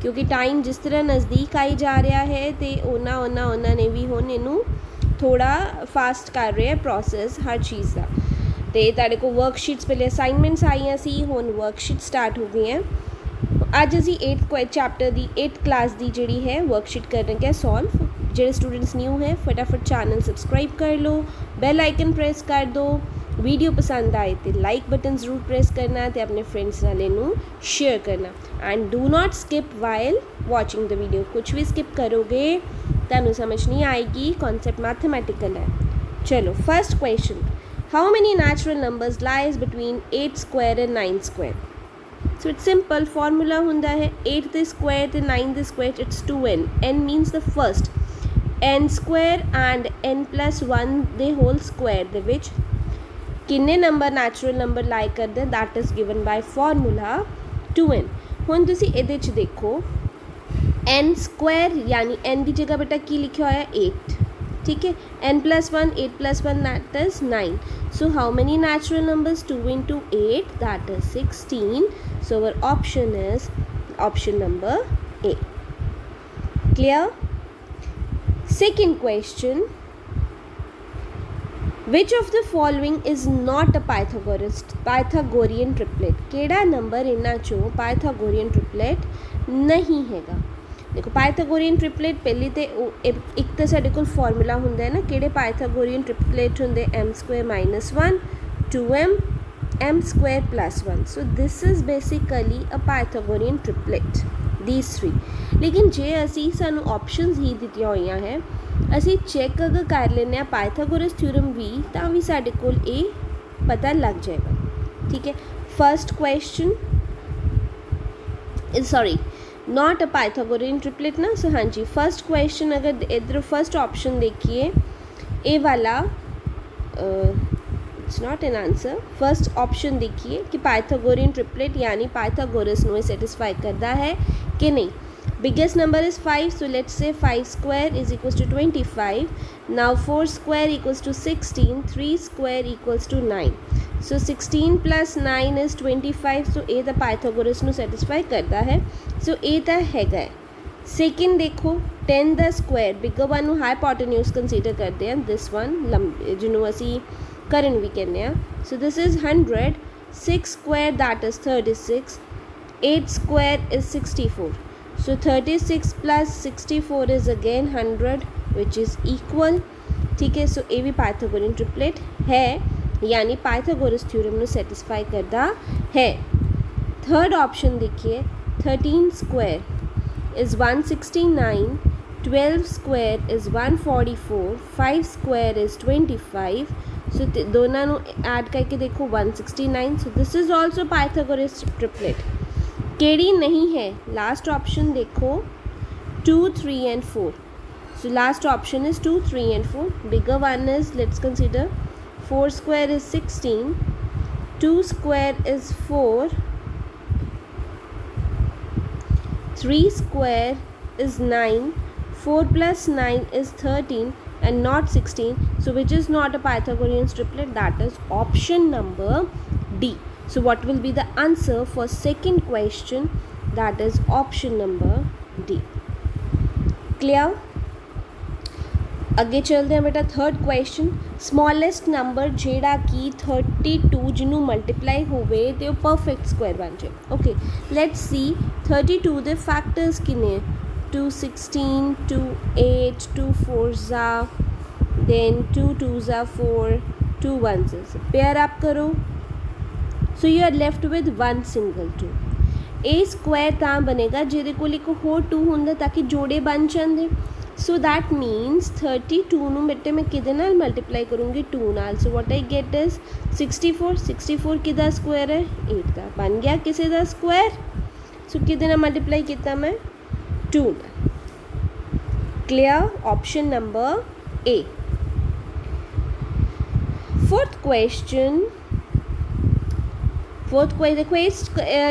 क्योंकि टाइम जिस तरह नज़दीक आई जा रहा है तो उन्होंने भी हुण इनू थोड़ा फास्ट कर रहे हैं प्रोसैस हर चीज़ का। तो तुहाडे को वर्कशीट्स पहले असाइनमेंट्स आईयां सी, हुण वर्कशीट स्टार्ट हो गई हैं। अज असी 8th चैप्टर की 8th क्लास की जिहड़ी है वर्कशीट कर रहे हैं सॉल्व। जो स्टूडेंट्स न्यू है फटाफट चैनल सबसक्राइब कर लो, बैल आइकन प्रेस कर दो, वीडियो पसंद आए तो लाइक बटन ज़रूर प्रेस करना तो अपने फ्रेंड्स नाल इनू शेयर करना। And do not skip while watching the video. कुछ भी स्किप करोगे तुहानू समझ नहीं आएगी, कॉन्सैप्ट मैथमेटिकल है। चलो first question, how many natural numbers lies between 8 square and 9 square. So it's simple formula हुंदा है 8 द स्क्वायर ते 9 द square, it's 2n। n means the first, n square and n+1 दे होल स्क्वायर दे विच किन्ने नंबर नैचुरल नंबर लाई करते हैं, that is given by formula 2n। हुण तुसीं इहदे च देखो n स्क्वायर यानी n की जगह बेटा की लिखा होया 8, ठीक है। n+1 8+1 that is 9। So how many natural numbers, 2 into 8 that is 16। So our option is option number A। Clear. Second question, which of the following is not a Pythagorean triplet. केड़ा number इन्हां चों Pythagorean triplet नहीं हैगा। देखो Pythagorean triplet पहली तो एक तो साडे कोल फॉर्मूला हुंदा है ना, किहड़े पाइथागोरियन ट्रिपलेट हुंदे, m² - 1 2m m² + 1। So this is basically a Pythagorean triplet, these three. लेकिन जे असी सानू ऑप्शनस ही दित्तियां होईयां है, असी चैक अगर कर लेने पाइथागोरस थ्योरम भी साडे कोल ये पता लग जाएगा, ठीक है। First question sorry not a Pythagorean triplet ना। सो हाँ जी, फर्स्ट क्वेश्चन अगर इधर फर्स्ट ऑप्शन देखिए ए वाला, it's not an answer. First option देखिए कि पाइथागोरियन ट्रिपलेट यानी पाइथागोरस नो सेटिस्फाई करता है कि नहीं। Biggest number is 5, so let's say 5 square is equals to 25. Now 4 square equals to 16, 3 square equals to 9. So 16 + 9 is 25. So ये तो Pythagoras ਨੂੰ सैटिस्फाई करता है। सो ये तो हैगा है। सेकेंड देखो 10 द स्क्वायर, बिगर वन ਨੂੰ हाइपोटेन्यूज कंसीडर करते हैं, दिस वन जिन्होंने असी करंट भी कहने हैं। So this is 100, 6 square that is 36, 8 square is 64। So 36 + 64 is again 100 which is equal, ठीक है। सो ये भी पाइथागोरियन ट्रिपलेट है यानी पाइथागोरस थ्योरम ਨੂੰ सेटिस्फाई करता है। थर्ड ऑप्शन देखिए 13 square is 169, 12 square is 144, 5 square is 25। सो दोनों ਨੂੰ ऐड करके देखो 169। So this is also Pythagoras triplet. केड़ी नहीं है, लास्ट ऑप्शन देखो 2 3 and 4। So last option is 2 3 and 4। Bigger one is let's consider 4 square is 16, 2 square is 4, 3 square is 9, 4 + 9 is 13 and not 16. So which is not a Pythagorean triplet, that is option number D. So what will be the answer for second question, that is option number D. Clear? अगे चलते हैं बेटा third question, smallest number जेड़ा कि 32 जिन्हों multiply होवे तो perfect square बन जाए। Okay let's see 32 they factors किने, 2 16, 2 8, 2 4 then 2 2 4, 2 1 पेयर अप करो। So you are left with one single 2। A square तां बनेगा जिहदे कोल एक होर 2 हुंदा ताकि जोड़े बन जांदे। सो दैट मीनस 32 ਨੂੰ बेटे मैं किदे नाल मल्टीप्लाई करूँगी 2 नाल। So what I get is 64। 64 किदा स्क्वायर है 8 का, बन गया किसे दा स्क्वायर। सो किदे नाल मल्टीप्लाई किया मैं 2 नाल। क्लियर, ऑप्शन नंबर ए। फोर्थ क्वेश्चन देखो इस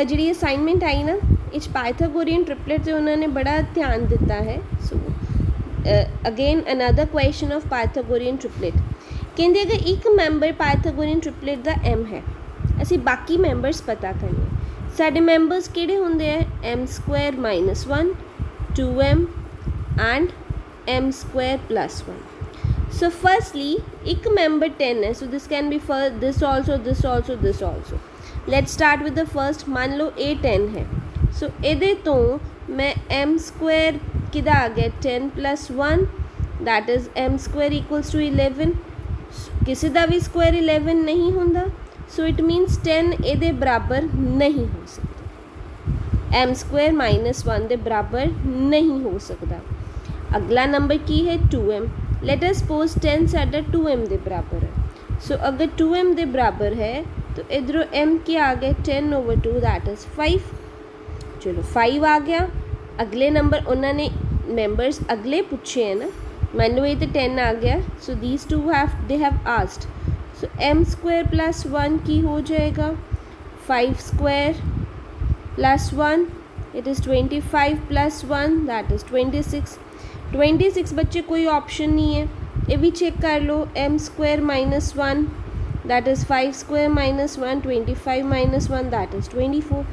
जी असाइनमेंट आई ना, इस पाइथागोरियन ट्रिपलेट से उन्होंने बड़ा ध्यान दिता है। So again another question of Pythagorean triplet. कहते अगर एक मैंबर पाइथागोरियन ट्रिपलेट का m है, असी बाकी मैंबर्स पता करने। साडे मैंबर्स किहड़े हुंदे है m square minus 1 2m and m square plus 1. So firstly एक मैंबर 10 है, so this can be first this also this also this also. Let's start with the first. मान लो a 10 है, सो ਇਹਦੇ ਤੋਂ मैं m स्क्वायर किदा आ गया 10 plus 1 that is m square equals to 11. किसी का भी स्क्वायर 11 नहीं होंदा, सो इट मीनस 10 ਇਹਦੇ बराबर नहीं हो सकता. m स्क्वायर माइनस 1 ਦੇ बराबर नहीं हो सकता. अगला नंबर की है 2m. लेट अस सपोज 10 साडा 2m ਦੇ बराबर है. सो अगर 2m ਦੇ बराबर है तो इधरों m क्या आ गया 10 over 2 दैट इज़ 5. चलो 5 आ गया. अगले नंबर उन्होंने मैंबर्स अगले पूछे हैं ना, मान लो ये तो 10 आ गया. So these two they have asked. So m square plus 1 की हो जाएगा 5 square plus 1 it is 25 plus 1 that is 26. 26 बच्चे कोई ऑप्शन नहीं है, ये भी चेक कर लो. m square minus 1 that is 5 square minus 1 25 minus 1 that is 24.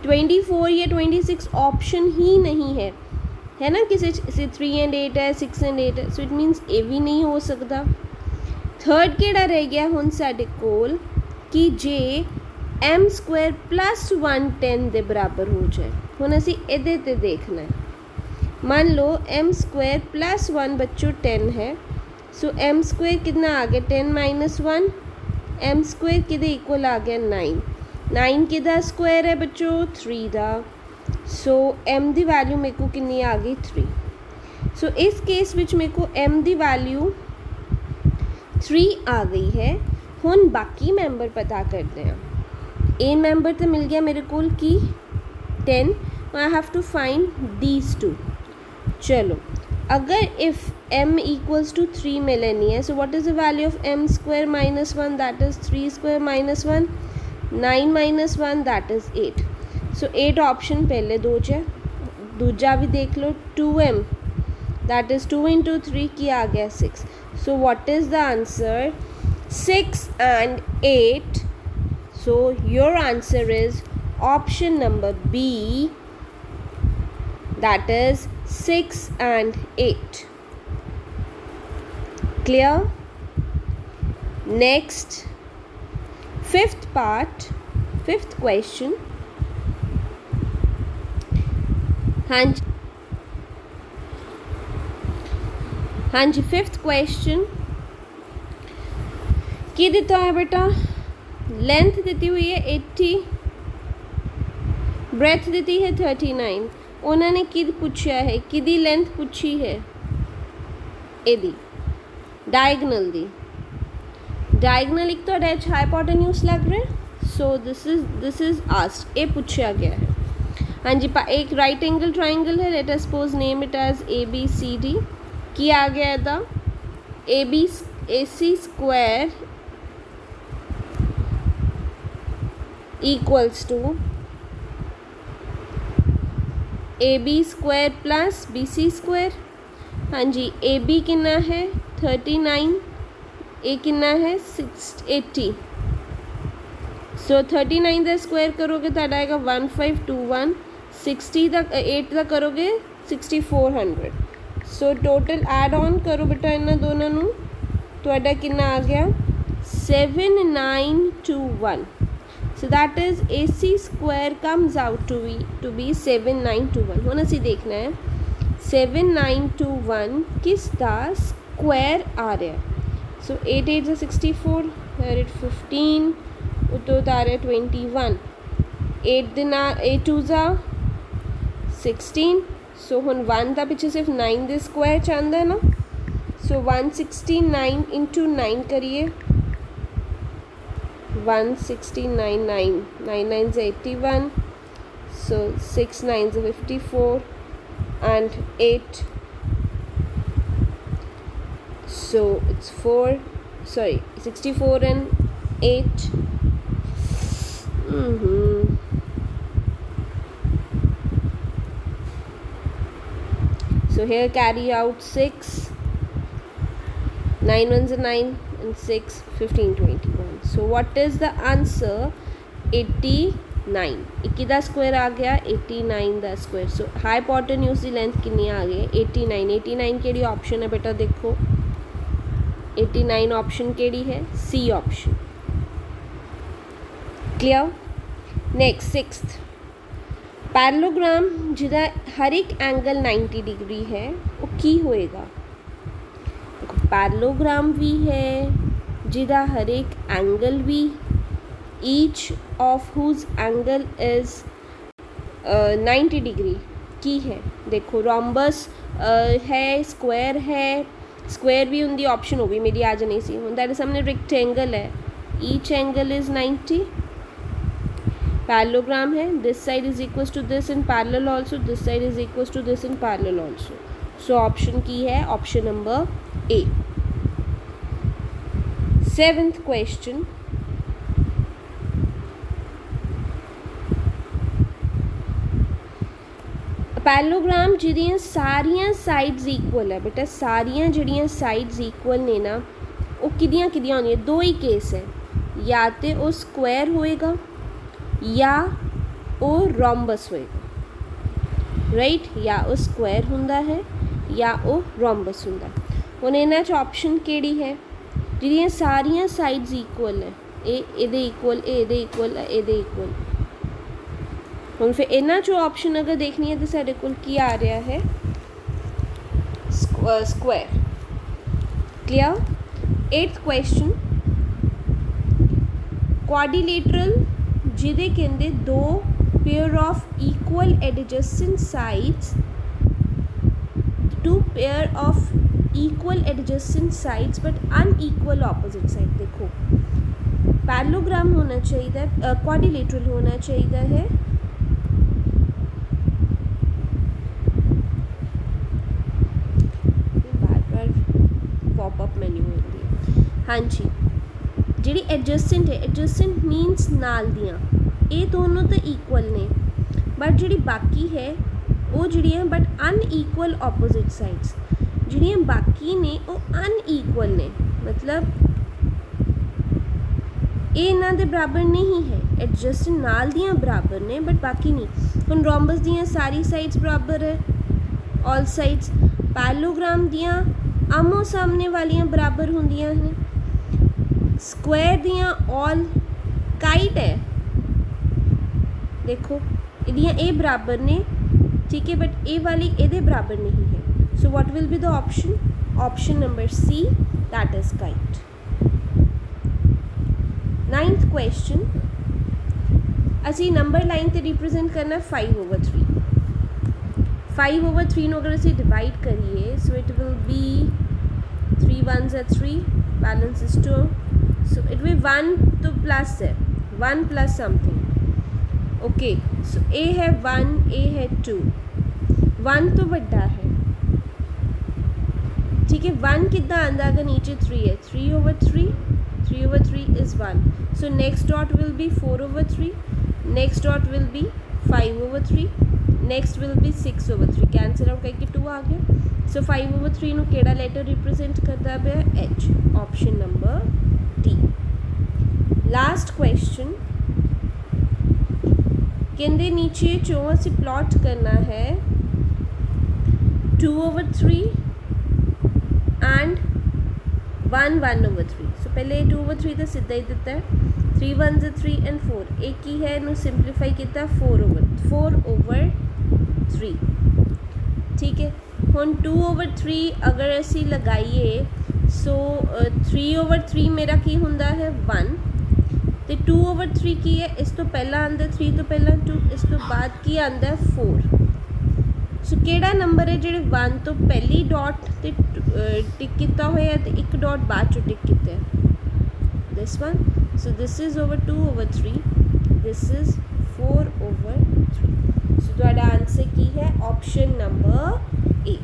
24 या 26 ऑप्शन ही नहीं है ना. किसी 3 एंड 8 है 6 एंड 8 है, सो इट मीनस ये भी नहीं हो सकता. थर्ड केड़ा रह गया हुण साडे कोल कि जे m स्क्वायर प्लस 1 10 दे बराबर हो जाए. हुण असीं इहदे ते देखना है. मान लो m स्क्वायर प्लस 1 बच्चों 10 है, सो m स्क्वायर कितना आ गया 10 माइनस 1. m स्क्वायर किदे इक्वल आ गया 9. 9 किदा स्क्वायर है बच्चों 3 दा. सो m दी वैल्यू मेरे को कितनी आ गई 3. सो इस केस विच मेरे को m दी वैल्यू 3 आ गई है. हुण बाकी मैंबर पता करते हैं. ए मैंबर तो मिल गया मेरे को कि 10. I have to find these two. चलो अगर इफ़ m इक्वल्स टू 3 में लेनी है, so what is the value of m square minus 1 that is 3 square minus 1 9 minus 1 that is 8. So 8 option पहले दो च. दूजा भी देख लो 2m दैट इज़ 2 इंटू 3 की आ गया 6. So what is the answer 6 and 8. So your answer is option number B that is 6 and 8. Clear? Next, fifth part, fifth question. हाँ जी फिफ्थ क्वेश्चन की दिता है बेटा. लेंथ दी हुई है 80, ब्रेथ दी है 39. उन्होंने किद पूछा है, किदी लेंथ पूछी है एदी डायगनल दी. डायगनल एक तो अटैच हाइपोटेन्यूस लग रहा है. सो दिस इज आस्क्ड, ए पूछा गया है. हाँ जी एक राइट एंगल ट्राइंगल है. Let us suppose name it as ABCD. की आ गया था AC square equals to AB square plus BC square. हाँ जी AB कितना है 39, A कितना है 80. सो 39 का स्क्वायर करोगे तो आएगा 1521. 60 तक 8 तक करोगे 6400. सो टोटल एड ऑन करो बेटा इन्होंने दोनों नू तो कितना आ गया 7921. So that is AC square comes out to be 7921. हुण असी देखना है 7921 किस दा स्क्वायर आ रहा है. सो 8 8 64, here it 15 उतो आ रहा है 21. 8 दिना 8 2 16. सो हुण 1 दा पिछे सिर्फ 9 दे स्क्वायर चाहता है ना. सो 169 इंटू 9 करिए 169 9 9 is 81. So 6 9 is 54 and 8. So it's 64 and 8. So here carry out 6. 9 ones are 9 and 6 15 21. So what is the answer? 80 9 21 the Square ਆ ਗਿਆ 89 ਦਾ ਸਕੁਆਇਰ। ਸੋ ਹਾਈਪੋਟੇन्यूज की लेंथ कितनी आ गई 89 केड़ी ऑप्शन है बेटा देखो 89 ऑप्शन केड़ी है C option. Clear. Next sixth parallelogram जिदा हर एक एंगल 90 डिग्री है वो की होएगा। देखो पैरेललोग्राम भी है जिदा हर एक एंगल भी each of whose angle is 90 degree की है। देखो रोम्बस है स्क्वायर है स्क्वायर भी उनकी ऑप्शन हो गई मेरी आज नहीं सी हूँ दैट सामने रेक्टेंगल है ईच एंगल इज 90। पैरेललोग्राम है this side is equals to this in parallel also this side is equals to this in parallel also. So option की है option number A. Seventh question parallelogram जिहदियां सारियां sides equal है बेटा सारियां जिहड़ियां sides equal ने ना वो किदियां किदियां होंदियां दो ही केस है या तो वो स्क्वायर होएगा या वो रोम्बस होएगा राइट या वो स्क्वायर हुंदा है या वो रोम्बस हुंदा। हुण इन्हां च ऑप्शन केड़ी है जिहदियां सारियां साइड्स इक्वल है इहदे इक्वल इहदे इक्वल इहदे इक्वल। हम फिर इन्हां चो ऑप्शन अगर देखनी है तो साढ़े कोल की आ रहा है square. Clear. Eighth question quadrilateral जिदे कहंदे दो pair of equal adjacent sides two pair of equal adjacent sides but unequal opposite side. देखो पैरेललोग्राम होना चाहिए क्वाड्रिलेटरल होना चाहिए है पॉपअप मेन्यू होती है हाँ जी जी एडजस्टेंट है एडजस्टेंट मीनस नाल दियाँ ये दोनों तो इक्वल ने बट जी बाकी है वो जी बट अनइक्वल ऑपोजिट साइड्स जी बाकी ने वो अनइक्वल ने मतलब ये इन्हों के बराबर नहीं है एडजस्टेंट नाल दियाँ बराबर ने बट बाकी नहीं। हुण रोम्बस दियाँ सारी साइड्स बराबर है ऑल साइड्स पैरेललोग्राम दियाँ आमो सामने वालियां बराबर होंदियां हैं स्क्वायर दियां ऑल काइट है देखो इदियां ए बराबर ने ठीक है बट ए वाली एदे बराबर नहीं है। So what will be the option option number see that is kite. Ninth question असी नंबर लाइन ते रिप्रेजेंट करना 5/3 5/3 अगर असी डिवाइड करिए so it will be 3 1s are 3 balance is 2 so it will be 1 तो प्लस है 1 plus something okay. सो ए है 1 ए है 2 1 तो बड़ा है ठीक है 1 कितना आंदा अगर नीचे 3 है 3/3 is 1 so next dot will be 4/3 next dot will be 5/3 next will be 6/3 cancel out करके 2 आ गया। सो 5/3 नू केड़ा लेटर रिप्रेजेंट करता पे H option number D. Last question कहते नीचे जो असी प्लॉट करना है 2/3 एंड 1/3। सो पहले 2/3 तो सीधा ही दिता है 3 1s are 3 and 4 एक ही है इनू सिंपलीफाई किया 4/3 ठीक है। हुण 2/3 अगर असी लगाइए सो 3/3 मेरा की हुंदा है 1 तो 2/3 की है इस तो पहला आंदा 3 तो पहला 2 इस तो बाद की आंदा 4। सो केड़ा नंबर है जिहड़े 1 तो पहली डॉट ते टिक किया होया ते एक डॉट बाद चो टिक किया है this one. So this is over 2/3 this is 4/3। So तुहाडा आंसर की है option number A.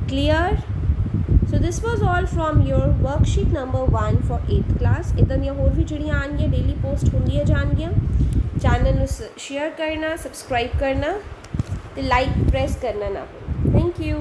Clear. So this was all from your worksheet number 1 for 8th class. इदां दियां होर भी जिहड़ियां आउणगियां डेली पोस्ट होंदियां जाणगियां। चैनल नूं शेयर करना सबसक्राइब करना ते लाइक प्रेस करना ना भूलो। Thank you.